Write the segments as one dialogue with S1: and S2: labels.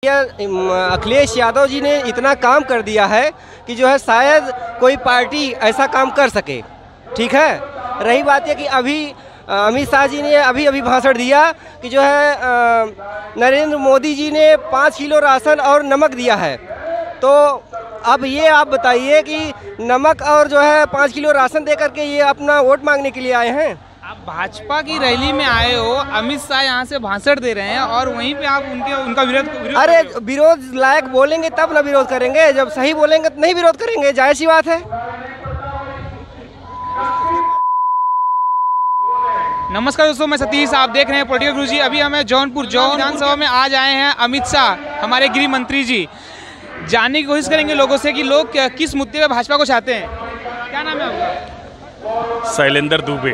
S1: क्या अखिलेश यादव जी ने इतना काम कर दिया है कि जो है शायद कोई पार्टी ऐसा काम कर सके। ठीक है, रही बात है कि अभी अमित शाह जी ने अभी भाषण दिया कि जो है नरेंद्र मोदी जी ने 5 किलो राशन और नमक दिया है। तो अब ये आप बताइए कि नमक और जो है 5 किलो राशन दे करके ये अपना वोट मांगने के लिए आए हैं।
S2: आप भाजपा की रैली में आए हो, अमित शाह यहाँ से भाषण दे रहे हैं और वहीं पे आप उनका विरोध
S1: अरे विरोध लायक बोलेंगे तब ना विरोध करेंगे, जब सही बोलेंगे तो नहीं विरोध करेंगे, जाहिर सी बात है।
S2: नमस्कार दोस्तों, मैं सतीश, आप देख रहे हैं पॉलिटिकल गुरुजी। अभी हमें जौनपुर विधानसभा में आज आए हैं अमित शाह, हमारे गृह मंत्री जी। जानने की कोशिश करेंगे लोगों से कि लोग किस मुद्दे पे भाजपा को चाहते हैं। क्या नाम है आपका?
S3: शैलेंद्र दुबे।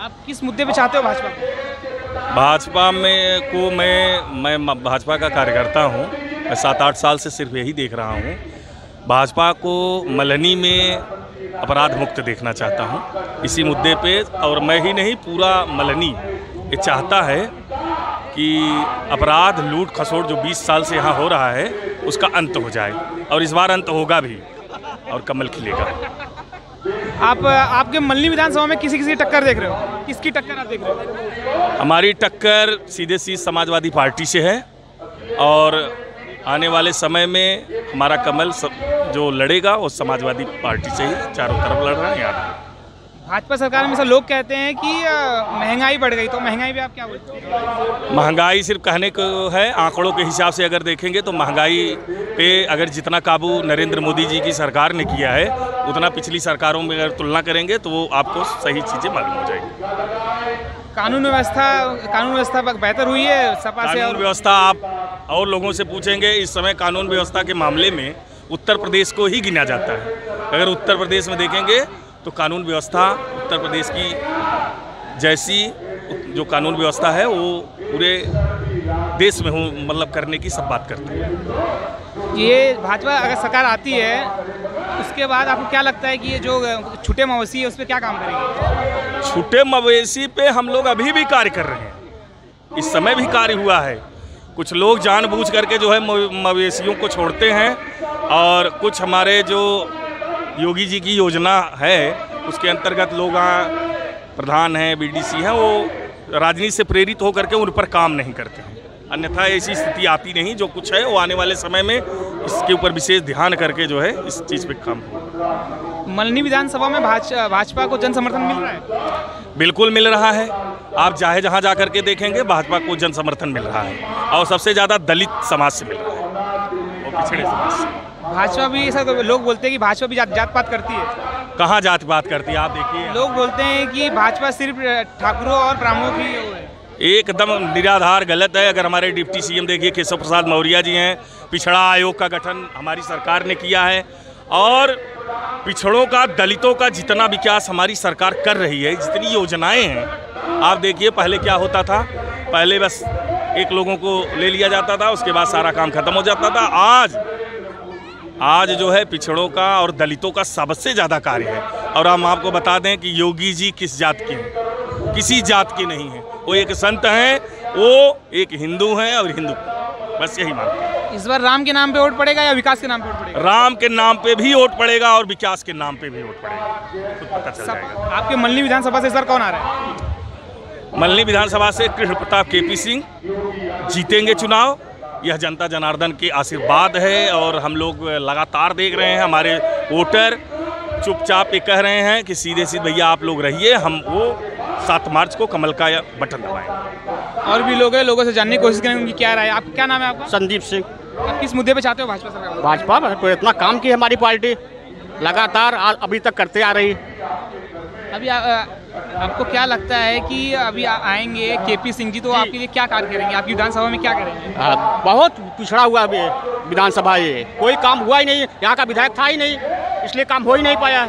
S2: आप किस मुद्दे पे चाहते हो भाजपा को?
S3: भाजपा में को मैं भाजपा का कार्यकर्ता हूँ। मैं 7-8 साल से सिर्फ यही देख रहा हूँ। भाजपा को मलनी में अपराध मुक्त देखना चाहता हूँ इसी मुद्दे पे, और मैं ही नहीं, पूरा मलनी ये चाहता है कि अपराध, लूट खसोट जो 20 साल से यहाँ हो रहा है उसका अंत हो जाए, और इस बार अंत होगा भी और कमल खिलेगा।
S2: आपके मल्ली विधानसभा में किसी टक्कर देख रहे हो? किसकी टक्कर आप देख रहे हो?
S3: हमारी टक्कर सीधे समाजवादी पार्टी से है, और आने वाले समय में हमारा कमल जो लड़ेगा वो समाजवादी पार्टी से ही चारों तरफ लड़ रहा है। यहाँ
S2: भाजपा सरकार में से लोग कहते हैं कि महंगाई बढ़ गई, तो महंगाई पे आप क्या बोलते हैं?
S3: महंगाई सिर्फ कहने को है, आंकड़ों के हिसाब से अगर देखेंगे तो महंगाई पे अगर जितना काबू नरेंद्र मोदी जी की सरकार ने किया है उतना पिछली सरकारों में अगर तुलना करेंगे तो वो आपको सही चीज़ें मालूम हो जाएगी।
S2: कानून व्यवस्था बेहतर हुई है सपा से?
S3: कानून व्यवस्था आप और लोगों से पूछेंगे, इस समय कानून व्यवस्था के मामले में उत्तर प्रदेश को ही गिना जाता है। अगर उत्तर प्रदेश में देखेंगे तो कानून व्यवस्था उत्तर प्रदेश की जैसी जो कानून व्यवस्था है वो पूरे देश में मतलब करने की सब बात करते हैं।
S2: ये भाजपा अगर सरकार आती है उसके बाद आपको क्या लगता है कि ये जो छूटे मवेशी है उस पर क्या काम करेंगे?
S3: छूटे मवेशी पे हम लोग अभी भी कार्य कर रहे हैं, इस समय भी कार्य हुआ है। कुछ लोग जानबूझ करके जो है मवेशियों को छोड़ते हैं, और कुछ हमारे जो योगी जी की योजना है उसके अंतर्गत लोग प्रधान हैं, बीडीसी हैं, वो राजनीति से प्रेरित होकर के उन पर काम नहीं करते हैं। अन्यथा ऐसी स्थिति आती नहीं। जो कुछ है वो आने वाले समय में इसके ऊपर विशेष ध्यान करके जो है इस चीज़ पे काम होगा।
S2: मल्नी विधानसभा में भाजपा को जन समर्थन मिल रहा है?
S3: बिल्कुल मिल रहा है। आप चाहे जहाँ जा करके देखेंगे भाजपा को जन समर्थन मिल रहा है, और सबसे ज़्यादा दलित समाज से मिल रहा है और पिछड़े समाज से।
S2: भाजपा भी ऐसा लोग बोलते हैं कि भाजपा भी जात पात करती है।
S3: कहाँ जात पात करती है? आप देखिए,
S2: लोग बोलते हैं कि भाजपा सिर्फ ठाकुरों और ब्राह्मणों की है।
S3: एकदम निराधार गलत है। अगर हमारे डिप्टी सीएम देखिए केशव प्रसाद मौर्य जी हैं, पिछड़ा आयोग का गठन हमारी सरकार ने किया है, और पिछड़ों का, दलितों का जितना विकास हमारी सरकार कर रही है, जितनी योजनाएं हैं, आप देखिए पहले क्या होता था। पहले बस एक लोगों को ले लिया जाता था, उसके बाद सारा काम खत्म हो जाता था। आज जो है पिछड़ों का और दलितों का सबसे ज़्यादा कार्य है। और हम आपको बता दें कि योगी जी किस जात के हैं? किसी जात के नहीं हैं। वो एक संत हैं, वो एक हिंदू हैं, और हिंदू बस यही मानते हैं।
S2: इस बार राम के नाम पे वोट पड़ेगा या विकास के नाम पे वोट पड़ेगा?
S3: राम के नाम पे भी वोट पड़ेगा और विकास के नाम पे भी वोट पड़ेगा, खुद पता चल जाएगा।
S2: आपके मल्ली विधानसभा से इस बार कौन आ रहा है?
S3: मल्ली विधानसभा से कृष्ण प्रताप केपी सिंह जीतेंगे चुनाव। यह जनता जनार्दन के आशीर्वाद है, और हम लोग लगातार देख रहे हैं। हमारे वोटर चुपचाप ये कह रहे हैं कि सीधे भैया आप लोग रहिए, हम वो 7 मार्च को कमल का बटन दबाएंगे।
S2: और भी लोग हैं, लोगों से जानने की कोशिश करेंगे उनकी क्या राय है। आप क्या नाम है आपका?
S4: संदीप सिंह।
S2: आप किस मुद्दे पे चाहते हो भाजपा सरकार?
S4: भाजपा तो इतना काम की हमारी पार्टी लगातार अभी तक करते आ रही।
S2: अभी आपको क्या लगता है कि अभी आएंगे केपी सिंह जी, तो आपके लिए क्या कार्य करेंगे? आपकी विधानसभा में क्या करेंगे?
S4: बहुत पिछड़ा हुआ अभी विधानसभा, ये कोई काम हुआ ही नहीं। यहाँ का विधायक था ही नहीं, इसलिए काम हो ही नहीं पाया।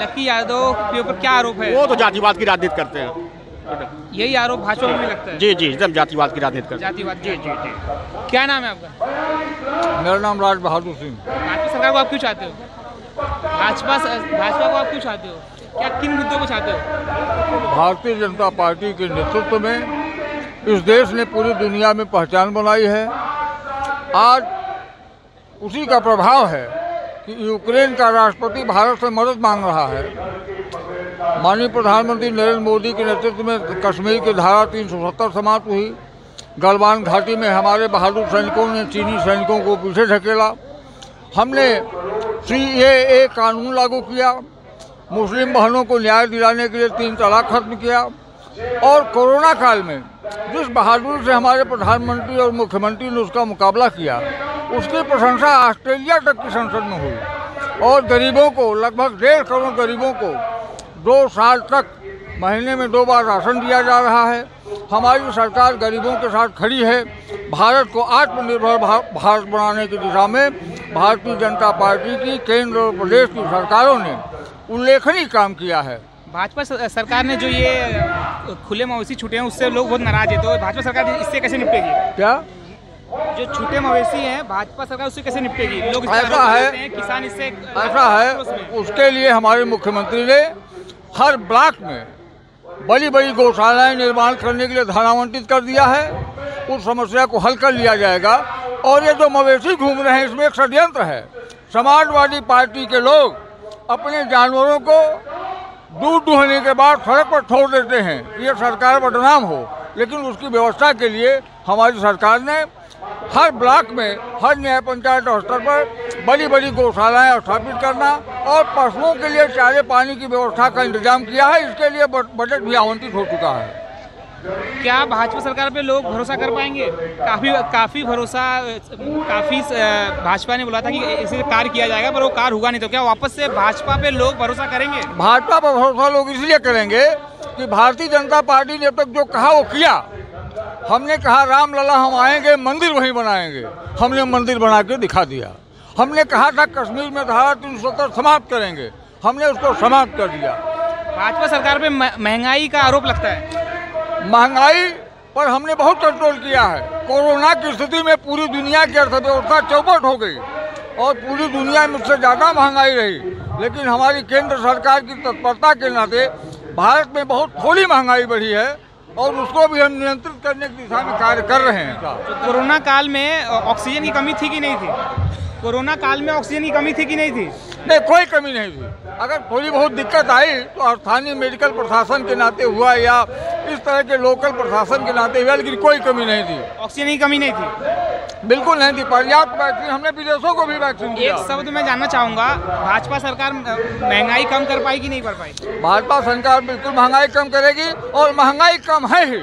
S2: लकी यादव के ऊपर क्या आरोप है?
S4: वो तो जातिवाद की राजनीति करते हैं।
S2: यही आरोप भाजपा में लगता है?
S4: जी जी, एकदम जातिवाद की राजनीति करते हैं।
S2: जातिवाद? जी जी जी। क्या नाम है आपका?
S5: मेरा नाम राज बहादुर सिंह।
S2: भाजपा सरकार को आप क्यों चाहते हो? भाजपा को आप क्यों चाहते हो? क्या किन मुद्दों को चाहते हो?
S5: भारतीय जनता पार्टी के नेतृत्व में इस देश ने पूरी दुनिया में पहचान बनाई है। आज उसी का प्रभाव है कि यूक्रेन का राष्ट्रपति भारत से मदद मांग रहा है। माननीय प्रधानमंत्री नरेंद्र मोदी के नेतृत्व में कश्मीर की धारा 370 समाप्त हुई। गलवान घाटी में हमारे बहादुर सैनिकों ने चीनी सैनिकों को पीछे ढकेला। हमने CAA कानून लागू किया, मुस्लिम बहनों को न्याय दिलाने के लिए 3 तलाक खत्म किया और कोरोना काल में जिस बहादुरी से हमारे प्रधानमंत्री और मुख्यमंत्री ने उसका मुकाबला किया, उसकी प्रशंसा ऑस्ट्रेलिया तक की संसद में हुई। और गरीबों को, लगभग 1.5 करोड़ गरीबों को 2 साल तक महीने में 2 बार राशन दिया जा रहा है। हमारी सरकार गरीबों के साथ खड़ी है। भारत को आत्मनिर्भर भारत बनाने की दिशा में भारतीय जनता पार्टी की केंद्र और प्रदेश की सरकारों ने उल्लेखनीय काम किया है।
S2: भाजपा सरकार ने जो ये खुले मवेशी छूटे हैं उससे लोग बहुत नाराज है, तो भाजपा सरकार इससे कैसे निपटेगी?
S5: क्या
S2: जो छूटे मवेशी हैं भाजपा सरकार उससे कैसे निपटेगी? लोग
S5: ऐसा है,
S2: किसान इससे
S5: ऐसा है, उसके लिए हमारे मुख्यमंत्री ने हर ब्लॉक में बड़ी बड़ी गौशालाएं निर्माण करने के लिए धन आवंटित कर दिया है। उस समस्या को हल कर लिया जाएगा। और ये जो मवेशी घूम रहे हैं इसमें एक षड्यंत्र है। समाजवादी पार्टी के लोग अपने जानवरों को दूध दुहने के बाद सड़क पर छोड़ देते हैं कि ये सरकार बदनाम हो, लेकिन उसकी व्यवस्था के लिए हमारी सरकार ने हर ब्लॉक में, हर न्याय पंचायत स्तर पर बड़ी बड़ी गौशालाएं स्थापित करना और पशुओं के लिए चारे पानी की व्यवस्था का इंतजाम किया है। इसके लिए बजट भी आवंटित हो चुका है।
S2: क्या भाजपा सरकार पे लोग भरोसा कर पाएंगे? काफ़ी भरोसा, भाजपा ने बोला था कि इसे कार्य किया जाएगा, पर वो कार्य हुआ नहीं, तो क्या वापस से भाजपा पे लोग भरोसा करेंगे?
S5: भाजपा पर भरोसा लोग इसलिए करेंगे कि भारतीय जनता पार्टी ने अब तक जो कहा वो किया। हमने कहा रामलला हम आएंगे, मंदिर वहीं बनाएंगे, हमने मंदिर बना के दिखा दिया। हमने कहा था कश्मीर में धारा 370 समाप्त करेंगे, हमने उसको समाप्त कर दिया।
S2: भाजपा सरकार पे महंगाई का आरोप लगता है।
S5: महंगाई पर हमने बहुत कंट्रोल किया है। कोरोना की स्थिति में पूरी दुनिया की अर्थव्यवस्था चौपट हो गई और पूरी दुनिया में उससे ज़्यादा महंगाई रही, लेकिन हमारी केंद्र सरकार की तत्परता के नाते भारत में बहुत थोड़ी महंगाई बढ़ी है और उसको भी हम नियंत्रित करने की दिशा में कार्य कर रहे हैं।
S2: कोरोना काल में ऑक्सीजन की कमी थी कि नहीं थी? कोरोना काल में ऑक्सीजन की कमी थी कि नहीं थी?
S5: नहीं, कोई कमी नहीं थी। अगर थोड़ी बहुत दिक्कत आई तो स्थानीय मेडिकल प्रशासन के नाते हुआ या इस तरह के लोकल प्रशासन के नाते हुआ, लेकिन कोई कमी नहीं थी।
S2: ऑक्सीजन की कमी नहीं थी?
S5: बिल्कुल नहीं थी। पर्याप्त वैक्सीन, हमने विदेशों को भी वैक्सीन दिया।
S2: एक शब्द में जानना चाहूँगा, भाजपा सरकार महंगाई कम कर पाई कि नहीं कर पाई?
S5: भाजपा सरकार बिल्कुल महंगाई कम करेगी और महंगाई कम है ही।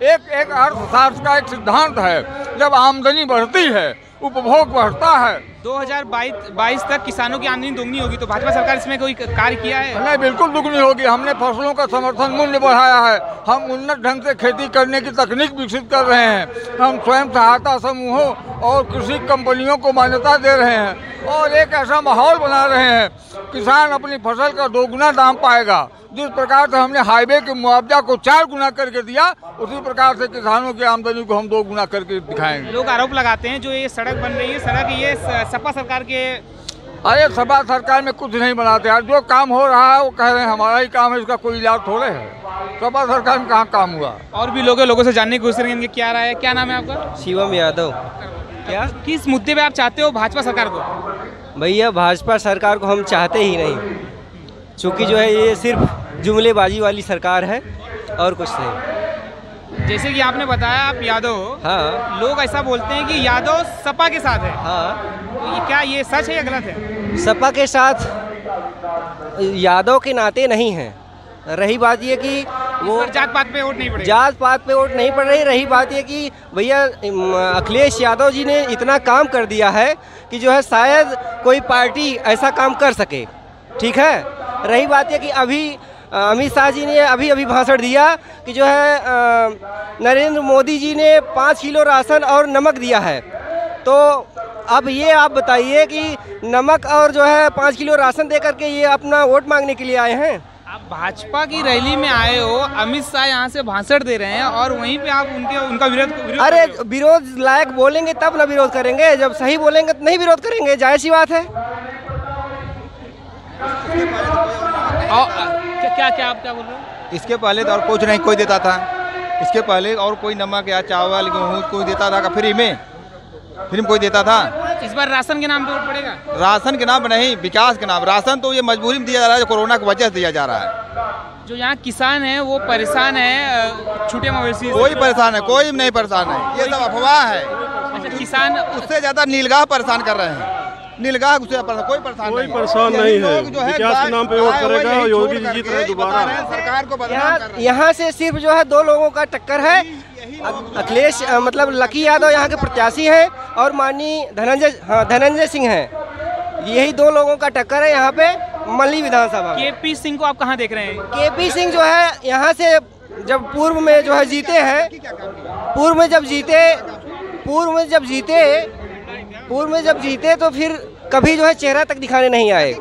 S5: एक अर्थशास्त्र का एक सिद्धांत है, जब आमदनी बढ़ती है उपभोग बढ़ता है।
S2: 2022 तक किसानों की आमदनी दोगुनी होगी, तो भाजपा सरकार इसमें कोई कार्य किया है?
S5: नहीं, बिल्कुल दुगनी होगी। हमने फसलों का समर्थन मूल्य बढ़ाया है। हम उन्नत ढंग से खेती करने की तकनीक विकसित कर रहे हैं। हम स्वयं सहायता समूहों और कृषि कंपनियों को मान्यता दे रहे हैं और एक ऐसा माहौल बना रहे हैं किसान अपनी फसल का 2 गुना दाम पाएगा। जिस प्रकार से हमने हाईवे के मुआवजा को 4 गुना करके दिया, उसी प्रकार से किसानों की आमदनी को हम 2 गुना करके दिखाएंगे।
S2: लोग आरोप लगाते हैं जो ये सड़क बन रही है, सड़क ये सपा सरकार के।
S5: अरे सपा सरकार में कुछ नहीं बनाते यार। जो काम हो रहा है वो कह रहे हैं हमारा ही काम है, इसका कोई इलाज थोड़े है। सपा सरकार में कहाँ काम हुआ?
S2: और भी लोगों से जानने की कोशिश करेंगे क्या रहा है। क्या नाम है आपका?
S1: शिवम यादव।
S2: क्या किस मुद्दे पे आप चाहते हो भाजपा सरकार को?
S1: भैया भाजपा सरकार को हम चाहते ही नहीं, चूँकि जो है ये सिर्फ जुमलेबाजी वाली सरकार है और कुछ नहीं।
S2: जैसे कि आपने बताया आप यादव हो।
S1: हाँ,
S2: लोग ऐसा बोलते हैं कि यादव सपा के साथ है।
S1: हाँ,
S2: तो क्या ये सच है या गलत है?
S1: सपा के साथ यादव के नाते नहीं है। रही बात ये कि वो
S2: जात पात पे वोट नहीं पड़ेगा।
S1: जात पात पे वोट नहीं पड़ रही। रही बात ये कि भैया अखिलेश यादव जी ने इतना काम कर दिया है कि जो है शायद कोई पार्टी ऐसा काम कर सके। ठीक है। रही बात ये कि अभी अमित शाह जी ने अभी भाषण दिया कि जो है नरेंद्र मोदी जी ने 5 किलो राशन और नमक दिया है। तो अब ये आप बताइए कि नमक और जो है 5 किलो राशन दे करके ये अपना वोट मांगने के लिए आए हैं।
S2: आप भाजपा की रैली में आए हो, अमित शाह यहाँ से भाषण दे रहे हैं और वहीं पे आप उनका विरोध
S1: अरे विरोध लायक बोलेंगे तब ना विरोध करेंगे, जब सही बोलेंगे तो नहीं विरोध करेंगे, जाहिर सी बात है।
S2: क्या आप क्या बोल रहे हो?
S6: इसके पहले तो और कुछ नहीं कोई देता था। इसके पहले और कोई नमक या चावल गेहूँ कोई देता था फ्री में। फिल्म कोई देता था?
S2: इस बार राशन के नाम पे वोट पड़ेगा?
S6: राशन के नाम पे नहीं, विकास के नाम। राशन तो ये मजबूरी में दिया जा रहा है, जो कोरोना की वजह से दिया जा रहा है।
S2: जो यहाँ किसान हैं वो परेशान है, छूटे मवेशी।
S6: कोई परेशान है? कोई नहीं परेशान है, ये सब अफवाह है।
S2: अच्छा, किसान
S6: उससे ज्यादा नीलगाह परेशान कर रहे हैं। नीलगाह उससे कोई परेशान नहीं है।
S7: परेशान नहीं है, विकास के नाम पे वोट करेगा, योगी जी जीत रहे दोबारा।
S6: सरकार को बदनाम कर रहे हैं।
S1: यहाँ से सिर्फ जो है दो लोगों का टक्कर है। अखिलेश मतलब लकी यादव यहाँ के प्रत्याशी हैं और माननीय धनंजय सिंह हैं। यही दो लोगों का टक्कर है यहाँ पे मल्ली विधानसभा।
S2: केपी सिंह को आप कहाँ देख रहे हैं?
S1: केपी सिंह जो है यहाँ से जब पूर्व में जो है जीते हैं, पूर्व में जब जीते तो फिर कभी जो है चेहरा तक दिखाने नहीं आए।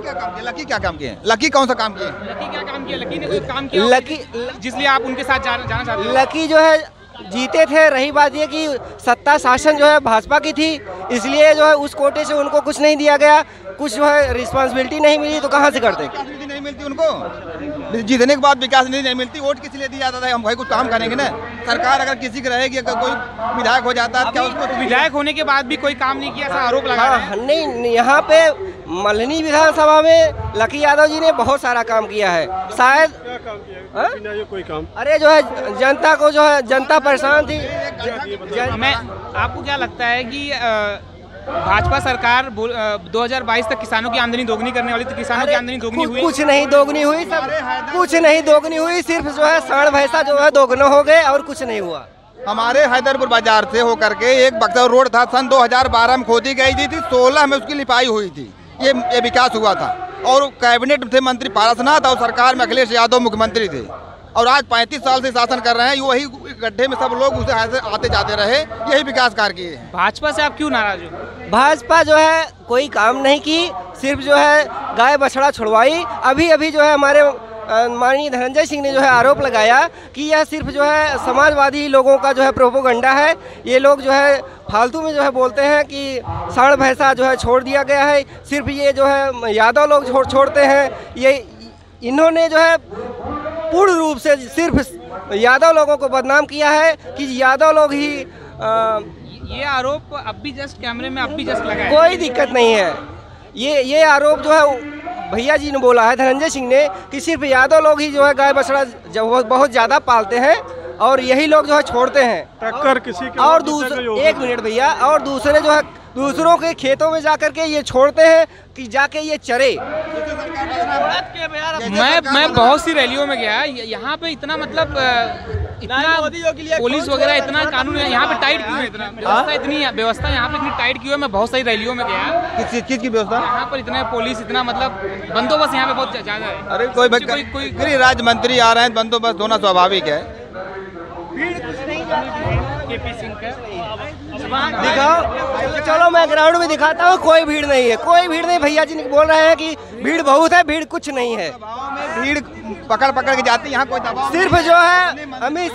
S6: लकी क्या काम किए? लकी कौन सा काम किए?
S2: लकी क्या काम किया? लकी ने कोई काम किया?
S1: लकी
S2: जिसलिए आप उनके साथ जाना चाहते हैं?
S1: लकी जो है जीते थे। रही बात ये कि सत्ता शासन जो है भाजपा की थी, इसलिए जो है उस कोटे से उनको कुछ नहीं दिया गया, कुछ जो है रिस्पांसिबिलिटी नहीं मिली, तो कहाँ से करते?
S6: नहीं मिलती उनको। जीतने के बाद विकास निधि नहीं मिलती। वोट किस लिए दिया जाता है? हम भाई कुछ काम करेंगे ना। सरकार अगर किसी की रहेगी, अगर कोई विधायक हो जाता है, क्या उसको
S2: विधायक होने के बाद भी कोई काम नहीं किया, ऐसा आरोप लगा रहे हैं?
S1: नहीं, यहाँ पे मल्हनी विधानसभा में लकी यादव जी ने बहुत सारा काम किया है। शायद
S7: कोई काम,
S1: अरे जो है जनता को जो है, जनता परेशान थी।
S2: मैं आपको क्या लगता है कि भाजपा सरकार 2022 तक किसानों की आमदनी दोगुनी करने वाली थी? किसानों की आमदनी दोगुनी हुई?
S1: कुछ नहीं दोगुनी हुई, सब कुछ नहीं दोगुनी हुई। सिर्फ जो है सांड भैंसा जो है दोगुना हो गए और कुछ नहीं हुआ।
S6: हमारे हैदरपुर बाजार से होकर के एक बक्सर रोड था, सन 2012 में खोदी गई थी, 16 में उसकी लिपाई हुई थी। ये विकास हुआ था। और कैबिनेट थे मंत्री पारसनाथ और सरकार में अखिलेश यादव मुख्यमंत्री थे। और आज 35 साल से शासन कर रहे हैं। वही गड्ढे में सब लोग उसे आते जाते रहे, यही विकास कार्य किए।
S2: भाजपा से आप क्यों नाराज हो?
S1: भाजपा जो है कोई काम नहीं की, सिर्फ जो है गाय बछड़ा छुड़वाई। अभी जो है हमारे माननीय धनंजय सिंह ने जो है आरोप लगाया कि यह सिर्फ जो है समाजवादी लोगों का जो है प्रोपोगंडा है। ये लोग जो है फालतू में जो है बोलते हैं कि सांड भैंसा जो है छोड़ दिया गया है, सिर्फ ये जो है यादव लोग छोड़ते हैं। ये इन्होंने जो है पूर्ण रूप से सिर्फ यादव लोगों को बदनाम किया है कि यादव लोग ही
S2: ये आरोप अब भी जस्ट कैमरे में अब भी जस्ट लगा है।
S1: कोई दिक्कत नहीं है। ये आरोप जो है भैया जी ने बोला है, धनंजय सिंह ने, कि सिर्फ यादव लोग ही जो है गाय बछड़ा बहुत ज़्यादा पालते हैं और यही लोग जो है छोड़ते हैं।
S7: टक्कर किसी के
S1: और एक मिनट भैया, और दूसरे जो है दूसरों के खेतों में जाकर के ये छोड़ते हैं कि जाके ये चरे।
S2: मैं बहुत सी रैलियों में गया, यहाँ पे इतना मतलब इतना पुलिस वगैरह, इतना कानून है यहाँ पे टाइट क्यों है? इतना व्यवस्था यहाँ पे इतनी टाइट क्यों है? मैं बहुत सारी रैलियों में गया।
S6: किस चीज की व्यवस्था?
S2: यहाँ पर इतना पुलिस, इतना मतलब बंदोबस्त यहाँ पे बहुत ज्यादा है।
S6: अरे कोई गृह राज्य मंत्री आ रहे हैं, बंदोबस्त होना स्वाभाविक है।
S2: केपी सिंह का
S1: दिखाओ, चलो मैं ग्राउंड में दिखाता हूँ। कोई भीड़ नहीं है, कोई भीड़ नहीं। भैया जी बोल रहे हैं कि भीड़ बहुत है, भीड़ कुछ नहीं है।
S6: भीड़ पकड़ के जाती है, यहाँ कोई दबाव
S1: सिर्फ जो है अमित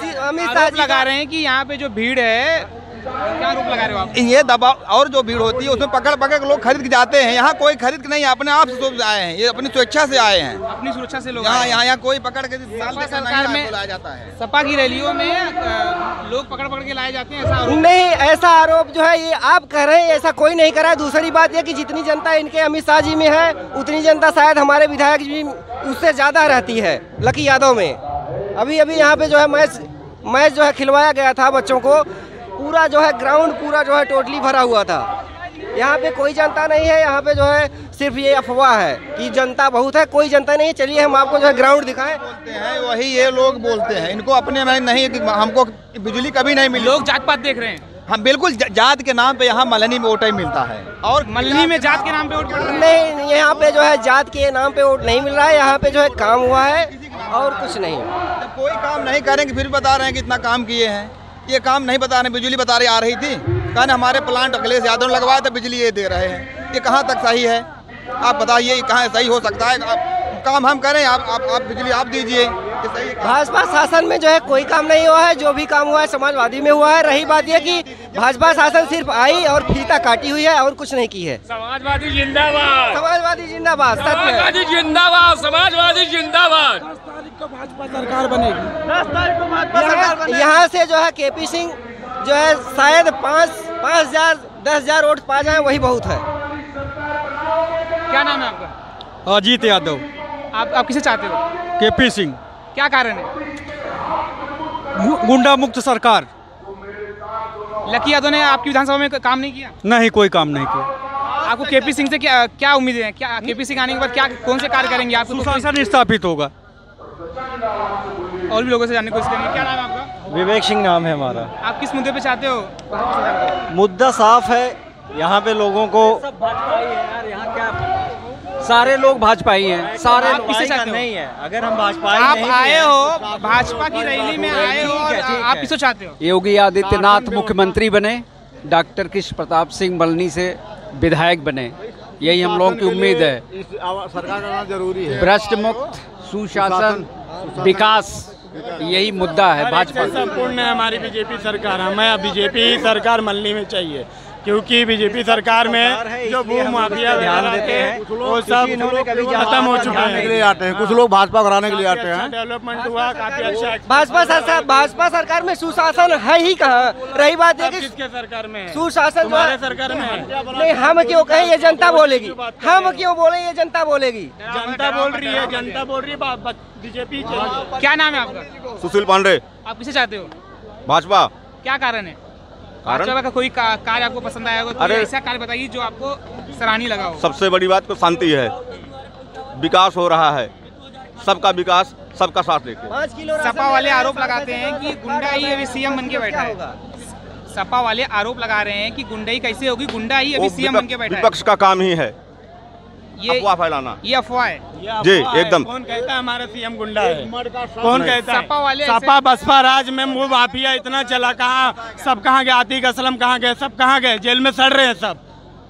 S1: शाह जी
S2: लगा रहे हैं कि यहाँ पे जो भीड़ है, क्या आरोप लगा रहे हो आप?
S6: ये दबाव और जो भीड़ होती है उसमें पकड़ के लोग खरीद के जाते हैं। यहाँ कोई खरीद के नहीं, अपने आप से आए हैं, ये अपनी स्वेच्छा से आए हैं।
S2: अपनी सुरक्षा से लोग
S6: यहाँ कोई पकड़ के
S2: सरकार में
S6: बुलाया जाता है।
S2: सपा की रैलियों में लोग पकड़ के लाए जाते हैं, ऐसा आरोप
S1: नहीं। ऐसा आरोप जो है ये आप कह रहे हैं, ऐसा कोई नहीं कर रहा है। दूसरी बात ये कि जितनी जनता इनके अमित शाह जी में है, उतनी जनता शायद हमारे विधायक जी उससे ज़्यादा रहती है लकी यादव में। अभी यहाँ पे जो है मैच जो है खिलवाया गया था बच्चों को, पूरा जो है ग्राउंड पूरा जो है टोटली भरा हुआ था। यहाँ पे कोई जनता नहीं है। यहाँ पे जो है सिर्फ ये अफवाह है कि जनता बहुत है, कोई जनता नहीं है। चलिए हम आपको जो है ग्राउंड दिखाएं।
S6: बोलते हैं वही ये लोग बोलते हैं, इनको अपने में नहीं, हमको बिजली कभी नहीं मिली।
S2: लोग जात पात देख रहे हैं।
S6: हम बिल्कुल जात के नाम पे यहाँ मल्हनी में वोट ही मिलता है। और
S2: मल्हनी में जात के नाम पे वोट
S1: नहीं, यहाँ पे जो है जात के नाम पे वोट नहीं मिल रहा है। यहाँ पे जो है काम हुआ है और कुछ नहीं।
S6: जब कोई काम नहीं करेंगे फिर बता रहे हैं कि इतना काम किए हैं। ये काम नहीं बता रहे, बिजली बता रही आ रही थी, कहने हमारे प्लांट अखिलेश यादव ने लगवाया था, बिजली ये दे रहे हैं। ये कहाँ तक सही है? आप बताइए, कहाँ सही हो सकता है? काम हम करें, आप बिजली आप दीजिए।
S1: भाजपा शासन में जो है कोई काम नहीं हुआ है। जो भी काम हुआ है समाजवादी में हुआ है। रही बात यह कि भाजपा शासन सिर्फ आई और फीता काटी हुई है और कुछ नहीं की है।
S3: समाजवादी जिंदाबाद,
S1: समाजवादी जिंदाबाद,
S3: समाजवादी जिंदाबाद, समाजवादी जिंदाबाद।
S7: 10 तारीख को भाजपा सरकार बनेगी।
S1: 10 तारीख को भाजपा सरकार बनेगी। यहाँ से जो है केपी सिंह जो है शायद 5 5,000 10,000 वोट पा जाए वही बहुत है।
S2: क्या नाम है आपका?
S5: अजीत यादव।
S2: आप किसे चाहते हो?
S5: केपी सिंह।
S2: क्या कारण है?
S5: गुंडा मुक्त सरकार।
S2: लकी यादव ने आपकी विधानसभा में काम नहीं किया?
S5: नहीं, कोई काम नहीं किया।
S2: आपको केपी सिंह से क्या उम्मीदें हैं? क्या केपी सिंह आने के बाद कौन से कार्य करेंगे? आपको
S5: सुशासन स्थापित होगा।
S2: और भी लोगों से जानने की कोशिश करेंगे। क्या नाम है आपका?
S8: विवेक सिंह नाम है हमारा।
S2: आप किस मुद्दे पे चाहते हो?
S8: मुद्दा साफ है, यहाँ पे लोगों को सब भाजपाई है यार, यहाँ क्या सारे लोग भाजपाई हैं, सारे
S2: आप किसे चाहते हो?
S8: नहीं है। अगर हम भाजपाई
S2: आप
S8: नहीं
S2: आए
S8: हैं,
S2: हो भाजपा की रैली में आए हो और आप किसे चाहते हो?
S9: योगी आदित्यनाथ मुख्यमंत्री बने, डॉक्टर कृष्ण प्रताप सिंह बलनी से विधायक बने, यही हम लोगों की उम्मीद है।
S5: सरकार करना जरूरी है।
S9: भ्रष्ट मुक्त, सुशासन, विकास, यही मुद्दा है भाजपा।
S10: संपूर्ण हमारी बीजेपी सरकार, हमें बीजेपी सरकार मलनी में चाहिए, क्योंकि बीजेपी सरकार में जो भू माफिया
S8: ध्यान देते हैं
S10: वो सब खत्म हो चुके हैं।
S5: आते हैं कुछ लोग भाजपा कराने के लिए आते हैं।
S10: डेवलपमेंट हुआ काफी अच्छा।
S1: भाजपा सरकार में सुशासन है ही कहाँ? रही बात है कि
S10: किसके सरकार में है?
S1: सुशासन
S10: हमारे सरकार में है।
S1: नहीं, हम क्यों कहें, ये जनता बोलेगी। हम क्यों बोले, ये जनता बोलेगी।
S10: जनता बोल रही है, जनता बोल रही है बीजेपी।
S2: क्या नाम है आपका?
S3: सुशील पांडे।
S2: आप किसे चाहते हो?
S3: भाजपा।
S2: क्या कारण है? भाजपा का कोई कार्य आपको पसंद आया होगा? कोई ऐसा कार्य बताइए जो आपको सराहनीय लगा हो।
S3: सबसे बड़ी बात तो शांति है, विकास हो रहा है, सबका विकास, सबका साथ लेके।
S1: 5 किलो
S2: सपा वाले आरोप लगाते हैं कि गुंडा ही अभी सीएम बन के बैठा है। सपा वाले आरोप लगा रहे हैं कि गुंडाई कैसे होगी, गुंडा ही अभी सीएम बन के बैठा है।
S3: विपक्ष का काम ही है
S2: ये
S3: अफवाह फैलाना।
S2: ये अफवाह है
S3: जी, एकदम।
S10: कौन कहता है हमारा सीएम गुंडा है? कौन कहता है?
S2: सपा वाले
S10: सपा बसपा राज में वो माफिया इतना चला, कहाँ सब कहाँ गए? आतिक असलम कहाँ गए? सब कहाँ गए? जेल में सड़ रहे हैं सब।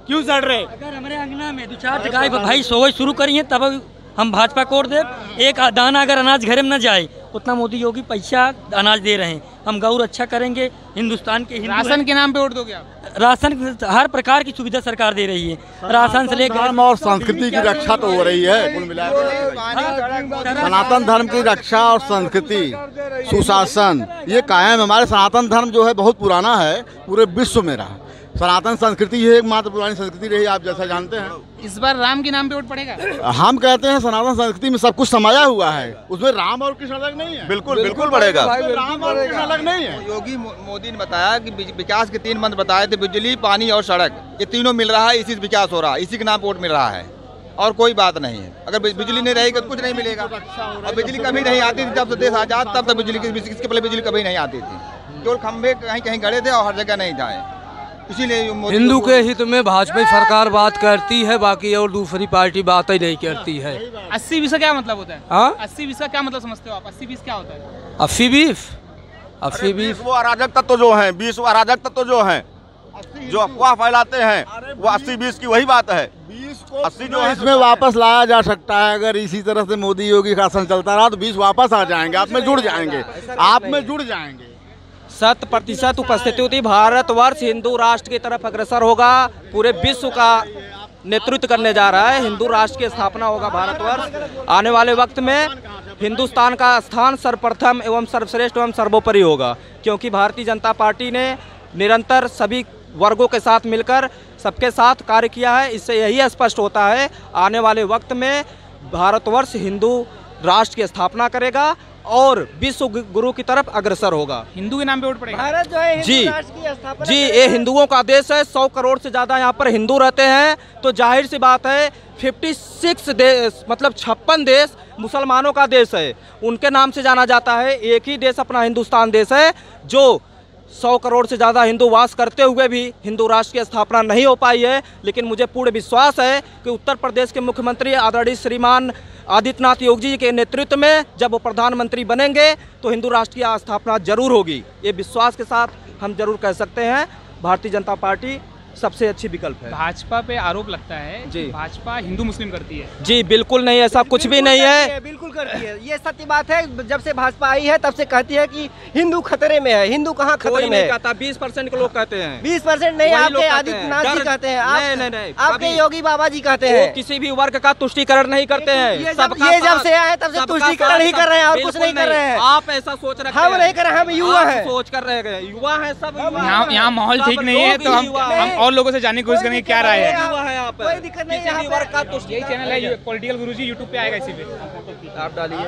S10: क्यों सड़ रहे?
S11: अगर हमारे अंगना में 2-4 जगह भाई सोच शुरू करी है तब हम भाजपा को दे। एक दाना अगर अनाज घर में न जाए उतना मोदी योगी पैसा अनाज दे रहे हैं। हम गौर अच्छा करेंगे, हिंदुस्तान के
S2: राशन के नाम पे वोट दोगे आप?
S11: राशन हर प्रकार की सुविधा सरकार दे रही है, राशन से लेकर
S5: धर्म और संस्कृति की रक्षा तो हो रही है। कुल मिलाकर सनातन धर्म की रक्षा और संस्कृति, सुशासन, ये कायम। हमारे सनातन धर्म जो है बहुत पुराना है, पूरे विश्व में रहा। सनातन संस्कृति ही एकमात्र पुरानी संस्कृति रही, आप जैसा जानते हैं।
S2: इस बार राम के नाम पे वोट पड़ेगा?
S5: हम कहते हैं सनातन संस्कृति में सब कुछ समाया हुआ है, उसमें राम और कृष्ण अलग नहीं है।
S3: बिल्कुल बिल्कुल बढ़ेगा।
S5: राम और कृष्ण अलग नहीं है।
S6: योगी मोदी ने बताया कि विकास के 3 मंत्र बताए थे, बिजली, पानी और सड़क, ये तीनों मिल रहा है, इसी से विकास हो रहा है, इसी के नाम पे वोट मिल रहा है और कोई बात नहीं है। अगर बिजली नहीं रहेगी तो कुछ नहीं मिलेगा। और बिजली कभी नहीं आती थी, जब से देश आजाद तब तक बिजली, इसके पहले बिजली कभी नहीं आती थी, केवल खंभे कहीं कहीं गड़े थे और हर जगह नहीं था। इसीलिए
S12: हिंदू के हित में भाजपा सरकार बात करती है, बाकी और दूसरी पार्टी बात ही नहीं करती है।
S2: 80-20 का क्या मतलब होता है?
S12: हाँ,
S2: 80-20 का क्या मतलब समझते हो आप? 80-20 क्या होता है?
S5: 80-20
S3: वो अराजक तत्व जो हैं, 20 अराजक तत्व जो हैं, जो अफवाह फैलाते हैं, वो 80-20 की वही बात है। 80 जो है
S5: इसमें वापस लाया जा सकता है। अगर इसी तरह से मोदी योगी का शासन चलता रहा तो 20 वापस आ जाएंगे, आप में जुड़ जाएंगे, आप में जुड़ जाएंगे।
S1: 100% उपस्थिति होती। भारतवर्ष हिंदू राष्ट्र की तरफ अग्रसर होगा, पूरे विश्व का नेतृत्व करने जा रहा है। हिंदू राष्ट्र की स्थापना होगा भारतवर्ष। आने वाले वक्त में हिंदुस्तान का स्थान सर्वप्रथम एवं सर्वश्रेष्ठ एवं सर्वोपरि होगा, क्योंकि भारतीय जनता पार्टी ने निरंतर सभी वर्गों के साथ मिलकर सबके साथ कार्य किया है। इससे यही स्पष्ट होता है आने वाले वक्त में भारतवर्ष हिंदू राष्ट्र की स्थापना करेगा और विश्व गुरु की तरफ अग्रसर होगा।
S2: हिंदू के नाम पे वोट पड़ेगा?
S1: भारत जो है
S2: जी
S1: जी, ये हिंदुओं का देश है। 100 करोड़ से ज़्यादा यहाँ पर हिंदू रहते हैं, तो जाहिर सी बात है 56 देश, मतलब 56 देश मुसलमानों का देश है, उनके नाम से जाना जाता है। एक ही देश अपना हिंदुस्तान देश है, जो 100 करोड़ से ज़्यादा हिंदू वास करते हुए भी हिंदू राष्ट्र की स्थापना नहीं हो पाई है। लेकिन मुझे पूर्ण विश्वास है कि उत्तर प्रदेश के मुख्यमंत्री आदरणीय श्रीमान आदित्यनाथ योगी जी के नेतृत्व में जब वो प्रधानमंत्री बनेंगे तो हिंदू राष्ट्र की स्थापना जरूर होगी। ये विश्वास के साथ हम जरूर कह सकते हैं भारतीय जनता पार्टी
S13: सबसे अच्छी विकल्प है।
S2: भाजपा पे आरोप लगता है
S13: जी,
S2: भाजपा हिंदू मुस्लिम करती है।
S13: जी बिल्कुल नहीं, ऐसा कुछ भी नहीं है।
S1: बिल्कुल करती है, ये सत्य बात है। जब से भाजपा आई है तब से कहती है कि हिंदू खतरे में है। हिंदू कहाँ खतरे में है?
S13: कहता 20% के लोग कहते हैं।
S1: 20% नहीं, आपके आदित्यनाथ जी कहते हैं, आपके योगी बाबा जी कहते हैं।
S13: किसी भी वर्ग का तुष्टिकरण नहीं करते हैं।
S1: ये जब से आए तब से तुष्टिकरण ही कर रहे हैं और कुछ नहीं कर रहे हैं।
S13: आप ऐसा सोच रहे हैं?
S1: हम नहीं कर रहे, हम युवा हैं।
S13: सोच कर रहे हैं, युवा है सब।
S2: यहाँ माहौल ठीक नहीं है, तो हम और लोगों से जानने की कोशिश करेंगे क्या राय है।
S1: कोई दिक्कत नहीं है।
S2: यही चैनल है पॉलिटिकल गुरुजी, यूट्यूब पे आएगा, इसी पे
S13: आप डालिए।